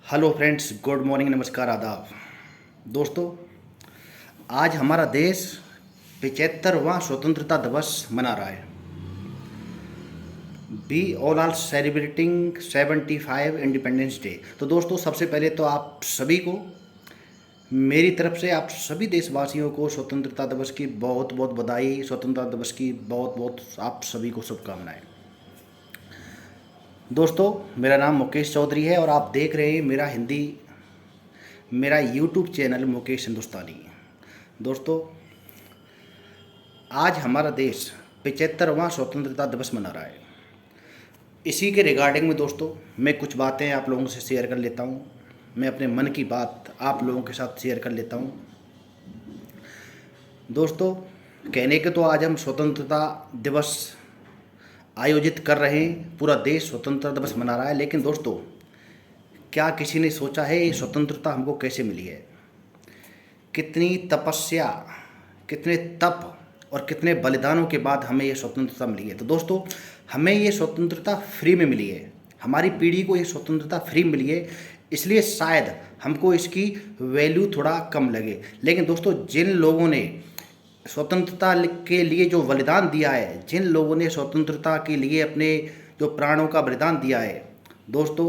Hello friends, good morning, नमस्कार, आदाब। दोस्तों, आज हमारा देश 75वां स्वतंत्रता दिवस मना रहा है। We all are celebrating 75 independence day. तो दोस्तों, सबसे पहले तो आप सभी को मेरी तरफ से, आप सभी देशवासियों को स्वतंत्रता दिवस की बहुत बहुत बधाई, स्वतंत्रता दिवस की बहुत बहुत आप सभी को शुभकामनाएं। दोस्तों, मेरा नाम मुकेश चौधरी है और आप देख रहे हैं मेरा यूट्यूब चैनल मुकेश हिंदुस्तानी। दोस्तों, आज हमारा देश 75वां स्वतंत्रता दिवस मना रहा है। इसी के रिगार्डिंग में दोस्तों, मैं कुछ बातें आप लोगों से शेयर कर लेता हूँ। मैं अपने मन की बात आप लोगों के साथ शेयर कर लेता हूँ। दोस्तों, कहने के तो आज हम स्वतंत्रता दिवस आयोजित कर रहे हैं, पूरा देश स्वतंत्रता दिवस मना रहा है, लेकिन दोस्तों, क्या किसी ने सोचा है ये स्वतंत्रता हमको कैसे मिली है? कितनी तपस्या, कितने तप और कितने बलिदानों के बाद हमें ये स्वतंत्रता मिली है। तो दोस्तों, हमें ये स्वतंत्रता फ्री में मिली है, हमारी पीढ़ी को ये स्वतंत्रता फ्री मिली है, इसलिए शायद हमको इसकी वैल्यू थोड़ा कम लगे। लेकिन दोस्तों, जिन लोगों ने स्वतंत्रता के लिए जो बलिदान दिया है, जिन लोगों ने स्वतंत्रता के लिए अपने जो प्राणों का बलिदान दिया है, दोस्तों,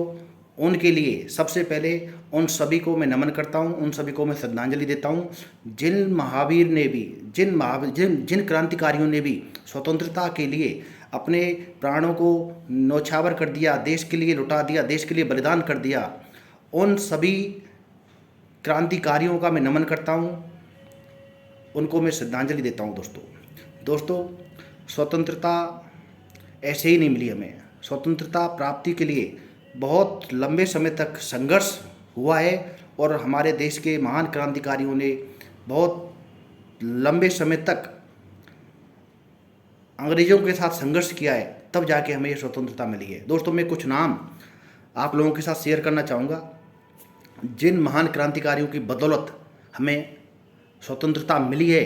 उनके लिए सबसे पहले उन सभी को मैं नमन करता हूं, उन सभी को मैं श्रद्धांजलि देता हूं। जिन महावीर ने भी, जिन क्रांतिकारियों ने भी स्वतंत्रता के लिए अपने प्राणों को न्यौछावर कर दिया, देश के लिए लुटा दिया, देश के लिए बलिदान कर दिया, उन सभी क्रांतिकारियों का मैं नमन करता हूं, उनको मैं श्रद्धांजलि देता हूं। दोस्तों, स्वतंत्रता ऐसे ही नहीं मिली हमें। स्वतंत्रता प्राप्ति के लिए बहुत लंबे समय तक संघर्ष हुआ है और हमारे देश के महान क्रांतिकारियों ने बहुत लंबे समय तक अंग्रेज़ों के साथ संघर्ष किया है, तब जाके हमें ये स्वतंत्रता मिली है। दोस्तों, मैं कुछ नाम आप लोगों के साथ शेयर करना चाहूँगा, जिन महान क्रांतिकारियों की बदौलत हमें स्वतंत्रता मिली है।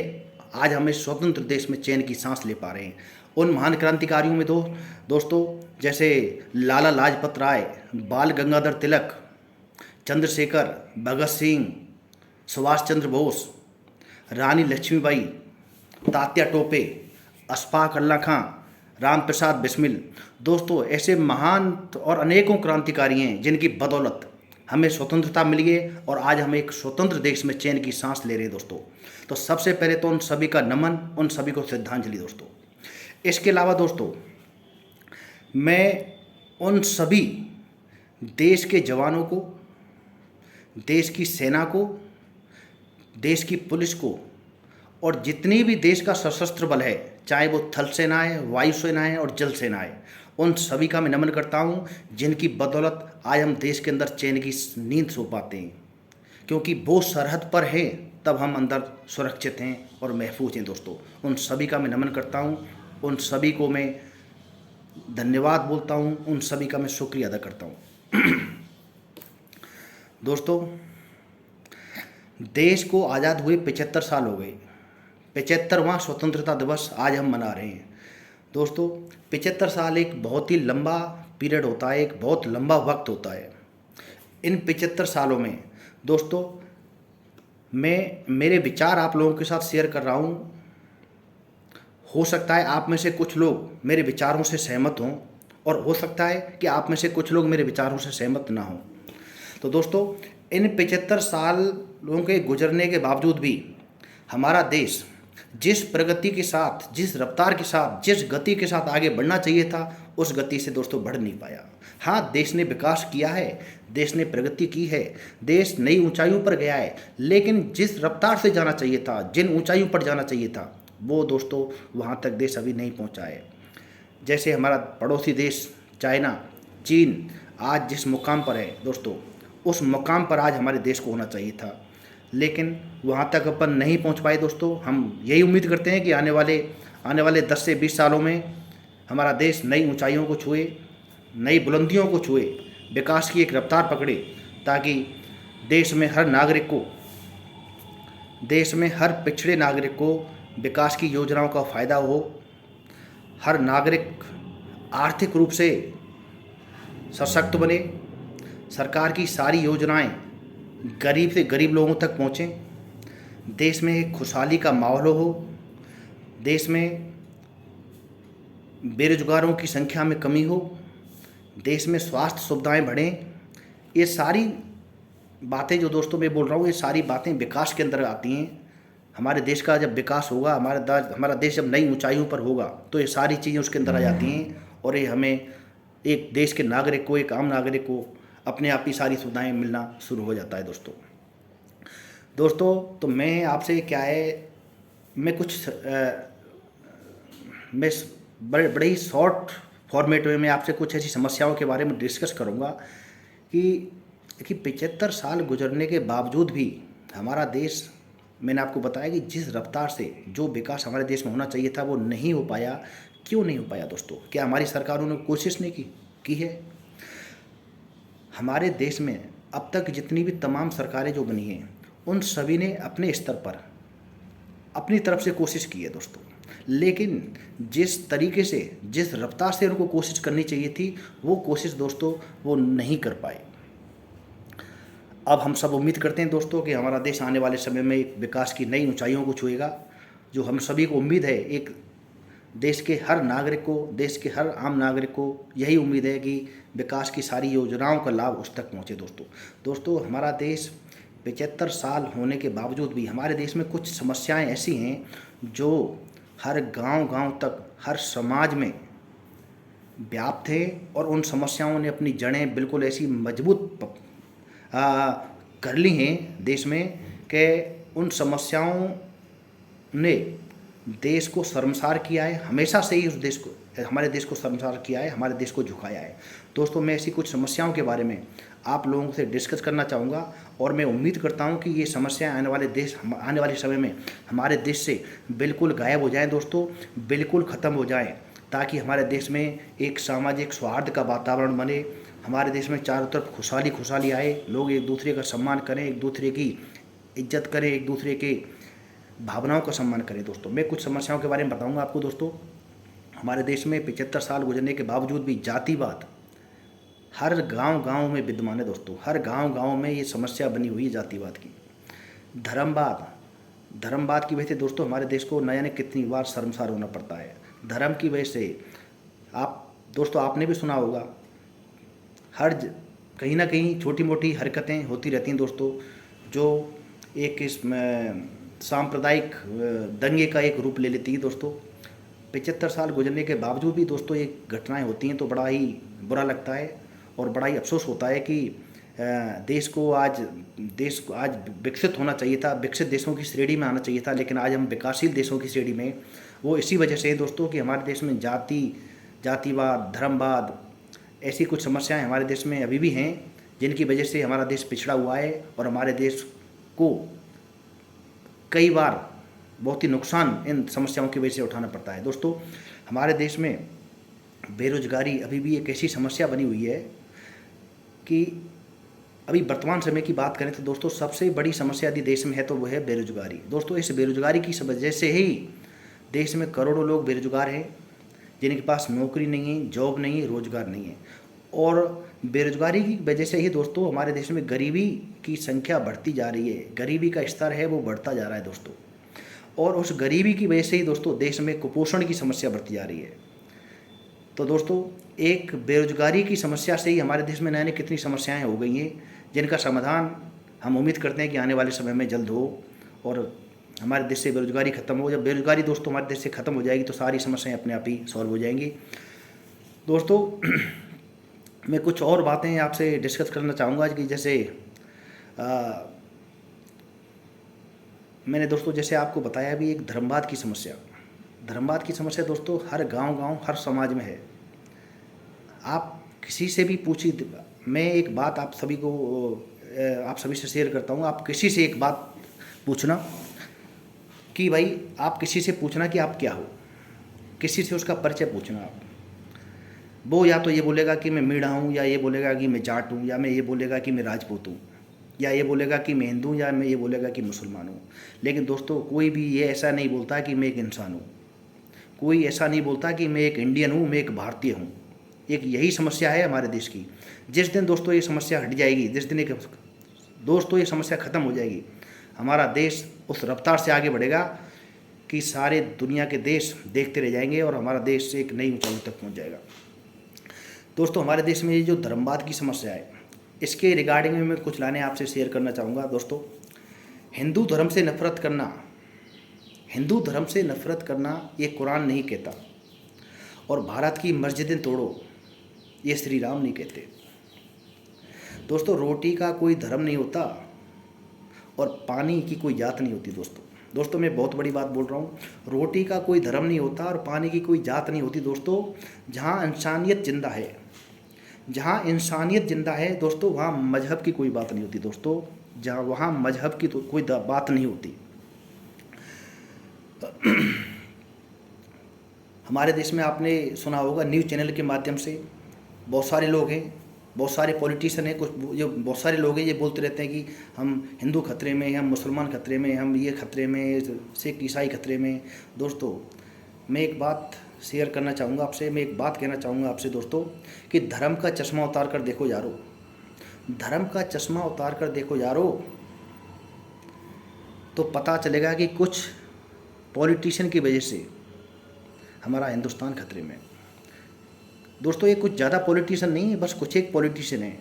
आज हमें स्वतंत्र देश में चैन की सांस ले पा रहे हैं। उन महान क्रांतिकारियों में दोस्तों, जैसे लाला लाजपत राय, बाल गंगाधर तिलक, चंद्रशेखर, भगत सिंह, सुभाष चंद्र बोस, रानी लक्ष्मीबाई, तात्या टोपे, अशफाक उल्लाह खां, राम प्रसाद बिस्मिल। दोस्तों, ऐसे महान और अनेकों क्रांतिकारी हैं जिनकी बदौलत हमें स्वतंत्रता मिली है और आज हम एक स्वतंत्र देश में चैन की सांस ले रहे हैं। दोस्तों, तो सबसे पहले तो उन सभी का नमन, उन सभी को श्रद्धांजलि। दोस्तों, इसके अलावा दोस्तों, मैं उन सभी देश के जवानों को, देश की सेना को, देश की पुलिस को और जितनी भी देश का सशस्त्र बल है, चाहे वो थल सेना है, वायु सेना है और जल सेना है, उन सभी का मैं नमन करता हूँ, जिनकी बदौलत आज हम देश के अंदर चैन की नींद सो पाते हैं, क्योंकि वो सरहद पर हैं तब हम अंदर सुरक्षित हैं और महफूज हैं। दोस्तों, उन सभी का मैं नमन करता हूँ, उन सभी को मैं धन्यवाद बोलता हूँ, उन सभी का मैं शुक्रिया अदा करता हूँ। दोस्तों, देश को आज़ाद हुए 75 साल हो गए। 75वां स्वतंत्रता दिवस आज हम मना रहे हैं। दोस्तों, 75 साल एक बहुत ही लंबा पीरियड होता है, एक बहुत लंबा वक्त होता है। इन 75 सालों में दोस्तों, मैं मेरे विचार आप लोगों के साथ शेयर कर रहा हूँ। हो सकता है आप में से कुछ लोग मेरे विचारों से सहमत हों और हो सकता है कि आप में से कुछ लोग मेरे विचारों से सहमत ना हों। तो दोस्तों, इन 75 सालों के गुजरने के बावजूद भी हमारा देश जिस प्रगति के साथ, जिस रफ्तार के साथ, जिस गति के साथ आगे बढ़ना चाहिए था, उस गति से दोस्तों बढ़ नहीं पाया। हाँ, देश ने विकास किया है, देश ने प्रगति की है, देश नई ऊंचाइयों पर गया है, लेकिन जिस रफ्तार से जाना चाहिए था, जिन ऊंचाइयों पर जाना चाहिए था, वो दोस्तों वहाँ तक देश अभी नहीं पहुँचा है। जैसे हमारा पड़ोसी देश चाइना, चीन आज जिस मुकाम पर है दोस्तों, उस मुकाम पर आज हमारे देश को होना चाहिए था, लेकिन वहाँ तक अपन नहीं पहुँच पाए। दोस्तों, हम यही उम्मीद करते हैं कि आने वाले 10 से 20 सालों में हमारा देश नई ऊंचाइयों को छुए, नई बुलंदियों को छुए, विकास की एक रफ्तार पकड़े, ताकि देश में हर नागरिक को, देश में हर पिछड़े नागरिक को विकास की योजनाओं का फ़ायदा हो, हर नागरिक आर्थिक रूप से सशक्त बने, सरकार की सारी योजनाएं गरीब से गरीब लोगों तक पहुँचें, देश में एक खुशहाली का माहौल हो, देश में बेरोजगारों की संख्या में कमी हो, देश में स्वास्थ्य सुविधाएं बढ़ें। ये सारी बातें जो दोस्तों मैं बोल रहा हूँ, ये सारी बातें विकास के अंदर आती हैं। हमारे देश का जब विकास होगा, हमारा देश जब नई ऊंचाइयों पर होगा, तो ये सारी चीज़ें उसके अंदर आ जाती हैं और ये हमें एक देश के नागरिक को, एक आम नागरिक को अपने आप ही सारी सुविधाएं मिलना शुरू हो जाता है दोस्तों। तो मैं आपसे क्या है, मैं कुछ मैं बड़े ही शॉर्ट फॉर्मेट में मैं आपसे कुछ ऐसी समस्याओं के बारे में डिस्कस करूंगा कि 75 साल गुजरने के बावजूद भी हमारा देश, मैंने आपको बताया कि जिस रफ्तार से जो विकास हमारे देश में होना चाहिए था वो नहीं हो पाया। क्यों नहीं हो पाया दोस्तों? क्या हमारी सरकारों ने कोशिश नहीं की है? हमारे देश में अब तक जितनी भी तमाम सरकारें जो बनी हैं, उन सभी ने अपने स्तर पर अपनी तरफ से कोशिश की है दोस्तों, लेकिन जिस तरीके से, जिस रफ्तार से उनको कोशिश करनी चाहिए थी, वो कोशिश दोस्तों वो नहीं कर पाए। अब हम सब उम्मीद करते हैं दोस्तों कि हमारा देश आने वाले समय में एक विकास की नई ऊंचाइयों को छुएगा। जो हम सभी को उम्मीद है, एक देश के हर नागरिक को, देश के हर आम नागरिक को यही उम्मीद है कि विकास की सारी योजनाओं का लाभ उस तक पहुँचे दोस्तों। हमारा देश 75 साल होने के बावजूद भी हमारे देश में कुछ समस्याएं ऐसी हैं जो हर गांव तक, हर समाज में व्याप्त हैं और उन समस्याओं ने अपनी जड़ें बिल्कुल ऐसी मजबूत कर ली हैं देश में कि उन समस्याओं ने देश को शर्मसार किया है। हमेशा से ही हमारे देश को शर्मसार किया है, हमारे देश को झुकाया है दोस्तों। मैं ऐसी कुछ समस्याओं के बारे में आप लोगों से डिस्कस करना चाहूँगा और मैं उम्मीद करता हूँ कि ये समस्याएं आने वाले समय में हमारे देश से बिल्कुल गायब हो जाएं दोस्तों, बिल्कुल ख़त्म हो जाएं, ताकि हमारे देश में एक सामाजिक सौहार्द का वातावरण बने, हमारे देश में चारों तरफ खुशहाली आए, लोग एक दूसरे का सम्मान करें, एक दूसरे की इज्जत करें, एक दूसरे के भावनाओं का सम्मान करें दोस्तों। मैं कुछ समस्याओं के बारे में बताऊंगा आपको दोस्तों। हमारे देश में 75 साल गुजरने के बावजूद भी जातिवाद हर गांव में विद्यमान है दोस्तों। हर गांव में ये समस्या बनी हुई है जातिवाद की। धर्मवाद की वजह से दोस्तों हमारे देश को न जाने कितनी बार शर्मसार होना पड़ता है। धर्म की वजह से आपने भी सुना होगा, कहीं ना कहीं छोटी मोटी हरकतें होती रहती हैं दोस्तों, जो एक इसमें सांप्रदायिक दंगे का एक रूप ले लेती है दोस्तों। 75 साल गुजरने के बावजूद भी दोस्तों ये घटनाएं होती हैं तो बड़ा ही बुरा लगता है और बड़ा ही अफसोस होता है कि देश को आज विकसित होना चाहिए था, विकसित देशों की श्रेणी में आना चाहिए था, लेकिन आज हम विकासशील देशों की श्रेणी में। वो इसी वजह से है दोस्तों कि हमारे देश में जातिवाद, धर्मवाद, ऐसी कुछ समस्याएं हमारे देश में अभी भी हैं, जिनकी वजह से हमारा देश पिछड़ा हुआ है और हमारे देश को कई बार बहुत ही नुकसान इन समस्याओं की वजह से उठाना पड़ता है दोस्तों। हमारे देश में बेरोजगारी अभी भी एक ऐसी समस्या बनी हुई है कि अभी वर्तमान समय की बात करें तो दोस्तों सबसे बड़ी समस्या यदि देश में है तो वो है बेरोजगारी दोस्तों। इस बेरोजगारी की वजह से ही देश में करोड़ों लोग बेरोजगार हैं, जिनके पास नौकरी नहीं है, जॉब नहीं है, रोजगार नहीं है। और बेरोजगारी की वजह से ही दोस्तों हमारे देश में गरीबी की संख्या बढ़ती जा रही है, गरीबी का स्तर है वो बढ़ता जा रहा है दोस्तों। और उस गरीबी की वजह से ही दोस्तों देश में कुपोषण की समस्या बढ़ती जा रही है। तो दोस्तों एक बेरोजगारी की समस्या से ही हमारे देश में नए नए कितनी समस्याएं हो गई हैं, जिनका समाधान हम उम्मीद करते हैं कि आने वाले समय में जल्द हो और हमारे देश से बेरोजगारी खत्म हो। जब बेरोजगारी दोस्तों हमारे देश से ख़त्म हो जाएगी तो सारी समस्याएं अपने आप ही सॉल्व हो जाएंगी दोस्तों। मैं कुछ और बातें आपसे डिस्कस करना चाहूँगा कि जैसे मैंने दोस्तों जैसे आपको बताया भी, एक धर्मवाद की समस्या दोस्तों हर गांव हर समाज में है। आप किसी से भी पूछिए, मैं एक बात आप सभी से शेयर करता हूँ। आप किसी से एक बात पूछना कि भाई, आप किसी से पूछना कि आप क्या हो, किसी से उसका परिचय पूछना आप। वो या तो ये बोलेगा कि मैं मीणा हूँ, या ये बोलेगा कि मैं जाट हूँ, या मैं ये बोलेगा कि मैं राजपूत हूँ, या ये बोलेगा कि मैं हिंदू, या मैं ये बोलेगा कि मुसलमान हूँ। लेकिन दोस्तों कोई भी ये ऐसा नहीं बोलता कि मैं एक इंसान हूँ, कोई ऐसा नहीं बोलता कि मैं एक इंडियन हूँ, मैं एक भारतीय हूँ। एक यही समस्या है हमारे देश की जिस दिन दोस्तों ये समस्या हट जाएगी, जिस दिन एक दोस्तों ये समस्या ख़त्म हो जाएगी, हमारा देश उस रफ्तार से आगे बढ़ेगा कि सारे दुनिया के देश देखते रह जाएंगे और हमारा देश एक नई ऊंचाई तक पहुंच जाएगा। दोस्तों, हमारे देश में ये जो धर्मवाद की समस्या है, इसके रिगार्डिंग में मैं कुछ लाने आपसे शेयर करना चाहूँगा। दोस्तों, हिंदू धर्म से नफरत करना ये कुरान नहीं कहता, और भारत की मस्जिदें तोड़ो ये श्री राम नहीं कहते। दोस्तों, रोटी का कोई धर्म नहीं होता और पानी की कोई जात नहीं होती। दोस्तों मैं बहुत बड़ी बात बोल रहा हूँ, रोटी का कोई धर्म नहीं होता और पानी की कोई जात नहीं होती। दोस्तों, जहाँ इंसानियत जिंदा है दोस्तों, वहाँ मजहब की कोई बात नहीं होती। दोस्तों, वहाँ मजहब की तो कोई बात नहीं होती। हमारे देश में आपने सुना होगा, न्यूज़ चैनल के माध्यम से बहुत सारे लोग हैं, बहुत सारे पॉलिटिशियन हैं, बहुत सारे लोग हैं, ये बोलते रहते हैं कि हम हिंदू खतरे में, हम मुसलमान खतरे में, हम ये खतरे में, सिख ईसाई खतरे में। दोस्तों, मैं एक बात शेयर करना चाहूँगा आपसे, मैं एक बात कहना चाहूँगा आपसे दोस्तों, कि धर्म का चश्मा उतार कर देखो यारो, धर्म का चश्मा उतार कर देखो यारो, तो पता चलेगा कि कुछ पॉलिटिशियन की वजह से हमारा हिंदुस्तान खतरे में। दोस्तों, ये कुछ ज़्यादा पॉलिटिशियन नहीं है, बस कुछ एक पॉलिटिशियन हैं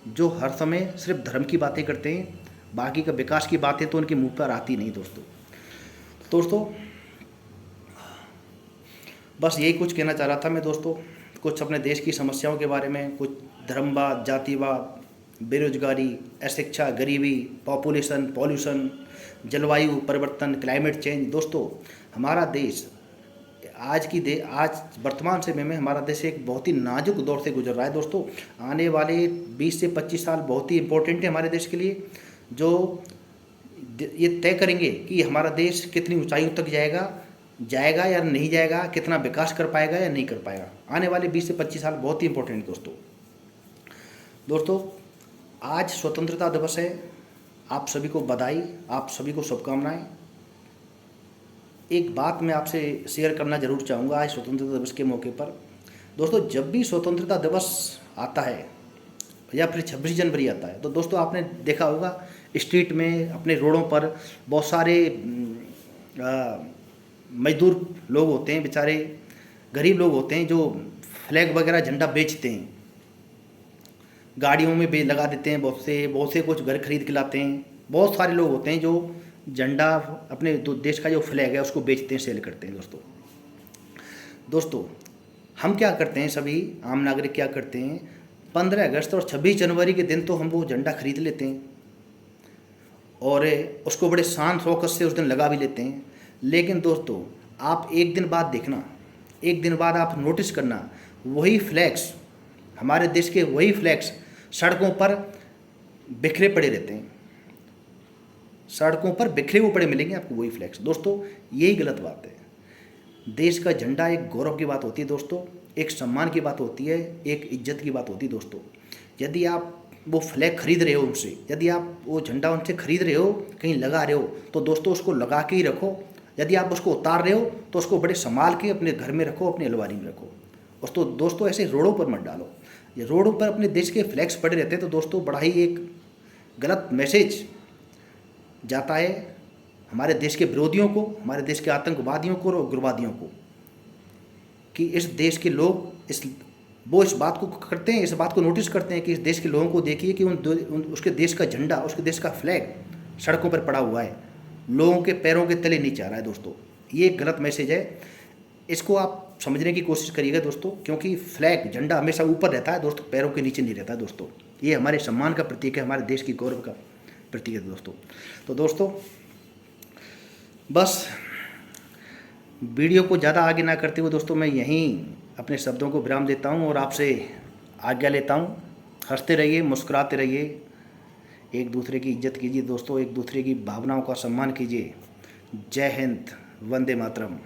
जो हर समय सिर्फ धर्म की बातें करते हैं, बाकी का विकास की बातें तो उनके मुंह पर आती नहीं। दोस्तों बस यही कुछ कहना चाह रहा था मैं। दोस्तों, कुछ अपने देश की समस्याओं के बारे में, कुछ धर्मवाद, जातिवाद, बेरोजगारी, अशिक्षा, गरीबी, पॉल्यूशन, जलवायु परिवर्तन, क्लाइमेट चेंज। दोस्तों, हमारा देश आज वर्तमान समय में हमारा देश एक बहुत ही नाजुक दौर से गुजर रहा है। दोस्तों, आने वाले 20 से 25 साल बहुत ही इम्पोर्टेंट है हमारे देश के लिए, जो ये तय करेंगे कि हमारा देश कितनी ऊंचाइयों तक जाएगा या नहीं जाएगा, कितना विकास कर पाएगा या नहीं कर पाएगा। आने वाले 20 से 25 साल बहुत ही इम्पोर्टेंट है। दोस्तों आज स्वतंत्रता दिवस है, आप सभी को बधाई, आप सभी को शुभकामनाएं। एक बात मैं आपसे शेयर करना जरूर चाहूँगा आज स्वतंत्रता दिवस के मौके पर। दोस्तों, जब भी स्वतंत्रता दिवस आता है या फिर 26 जनवरी आता है, तो दोस्तों आपने देखा होगा स्ट्रीट में, अपने रोडों पर बहुत सारे मजदूर लोग होते हैं, बेचारे गरीब लोग होते हैं, जो फ्लैग वगैरह झंडा बेचते हैं, गाड़ियों में लगा देते हैं, बहुत से कुछ घर खरीद के लाते हैं। बहुत सारे लोग होते हैं जो झंडा अपने देश का जो फ्लैग है उसको बेचते हैं, सेल करते हैं। दोस्तों हम क्या करते हैं, सभी आम नागरिक क्या करते हैं, 15 अगस्त और 26 जनवरी के दिन तो हम वो झंडा खरीद लेते हैं और उसको बड़े शान शौकत से उस दिन लगा भी लेते हैं। लेकिन दोस्तों, आप एक दिन बाद देखना, एक दिन बाद आप नोटिस करना, वही फ्लैग्स, हमारे देश के वही फ्लैग्स सड़कों पर बिखरे पड़े रहते हैं, सड़कों पर बिखरे हुए पड़े मिलेंगे आपको वही फ्लैग्स। दोस्तों, यही गलत बात है। देश का झंडा एक गौरव की बात होती है दोस्तों, एक सम्मान की बात होती है, एक इज्जत की बात होती है। दोस्तों, यदि आप वो फ्लैग खरीद रहे हो उनसे, यदि आप वो झंडा उनसे खरीद रहे हो, कहीं लगा रहे हो, तो दोस्तों उसको लगा के ही रखो। यदि आप उसको उतार रहे हो तो उसको बड़े संभाल के अपने घर में रखो, अपनी अलमारी में रखो। दोस्तों ऐसे रोडों पर मत डालो। ये रोडों पर अपने देश के फ्लैग्स पड़े रहते हैं तो दोस्तों बड़ा ही एक गलत मैसेज जाता है हमारे देश के विरोधियों को, हमारे देश के आतंकवादियों को और उग्रवादियों को, कि इस देश के लोग वो इस बात को करते हैं, इस बात को नोटिस करते हैं कि इस देश के लोगों को देखिए कि उसके देश का झंडा, उसके देश का फ्लैग सड़कों पर पड़ा हुआ है, लोगों के पैरों के तले नीचे आ रहा है। दोस्तों, ये एक गलत मैसेज है, इसको आप समझने की कोशिश करिएगा दोस्तों, क्योंकि फ्लैग, झंडा हमेशा ऊपर रहता है दोस्तों, पैरों के नीचे नहीं रहता है दोस्तों। ये हमारे सम्मान का प्रतीक है, हमारे देश की गौरव का प्रतीक है दोस्तों। तो दोस्तों बस वीडियो को ज़्यादा आगे ना करते हुए दोस्तों मैं यहीं अपने शब्दों को विराम देता हूं और आपसे आज्ञा लेता हूं। हंसते रहिए, मुस्कुराते रहिए, एक दूसरे की इज्जत कीजिए दोस्तों, एक दूसरे की भावनाओं का सम्मान कीजिए। जय हिंद, वंदे मातरम।